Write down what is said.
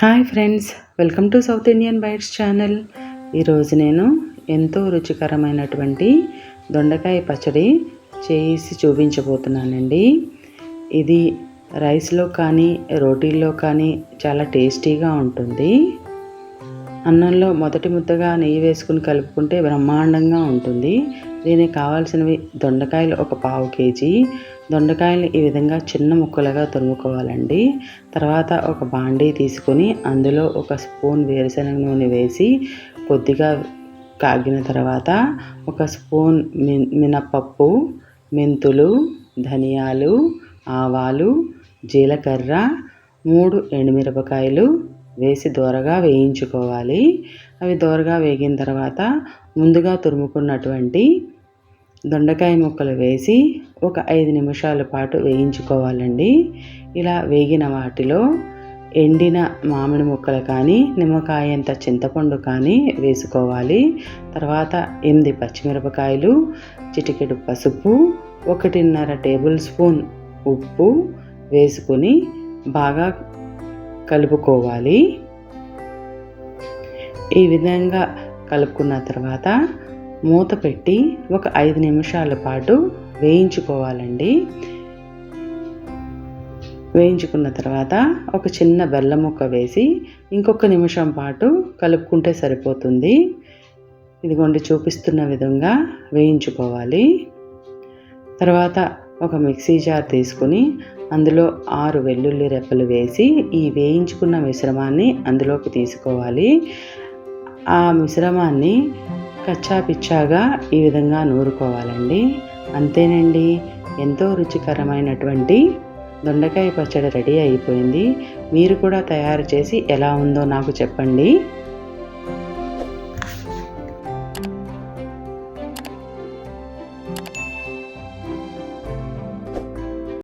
Hi friends, welcome to South Indian bytes channel. ఈరోజు నేను ఎంతో రుచికరమైనటువంటి దొండకాయ పచ్చడి చేసి చూపించబోతున్నానండి. ఇది రైస్లో కానీ రోటీల్లో కానీ చాలా టేస్టీగా ఉంటుంది. అన్నంలో మొదటి ముద్దగా నెయ్యి వేసుకుని కలుపుకుంటే బ్రహ్మాండంగా ఉంటుంది. దీనికి కావాల్సినవి దొండకాయలు ఒక 1/2 కేజీ. దొండకాయలు ఈ విధంగా చిన్న ముక్కలుగా తురుముకోవాలండి. తర్వాత ఒక బాండీ తీసుకొని అందులో 1 స్పూన్ వేరుశనగ నూనె వేసి కొద్దిగా కాగిన తర్వాత 1 స్పూన్ మినపప్పు, మెంతులు, ధనియాలు, ఆవాలు, జీలకర్ర, 3 ఎండుమిరపకాయలు వేసి దోరగా వేయించుకోవాలి. అవి దోరగా వేగిన తర్వాత ముందుగా తురుముకున్నటువంటి దొండకాయ ముక్కలు వేసి ఒక 5 నిమిషాల పాటు వేయించుకోవాలండి. ఇలా వేగిన వాటిలో ఎండిన మామిడి ముక్కలు కానీ నిమ్మకాయంత చింతపండు కానీ వేసుకోవాలి. తర్వాత 8 పచ్చిమిరపకాయలు, చిటికెడు పసుపు, 1.5 టేబుల్ స్పూన్ ఉప్పు వేసుకొని బాగా కలుపుకోవాలి. ఈ విధంగా కలుపుకున్న తర్వాత మూత పెట్టి ఒక 5 నిమిషాల పాటు వేయించుకోవాలండి. వేయించుకున్న తర్వాత ఒక చిన్న బెల్లం ముక్క వేసి ఇంకొక నిమిషం పాటు కలుపుకుంటే సరిపోతుంది. ఇదిగోండి చూపిస్తున్న విధంగా వేయించుకోవాలి. తర్వాత ఒక మిక్సీ జార్ తీసుకొని అందులో 6 వెల్లుల్లి రెప్పలు వేసి ఈ వేయించుకున్న మిశ్రమాన్ని అందులోకి తీసుకోవాలి. ఆ మిశ్రమాన్ని కచ్చా పిచ్చాగా ఈ విధంగా నూరుకోవాలండి. అంతేనండి, ఎంతో రుచికరమైనటువంటి దొండకాయ పచ్చడి రెడీ అయిపోయింది. మీరు కూడా తయారు చేసి ఎలా ఉందో నాకు చెప్పండి.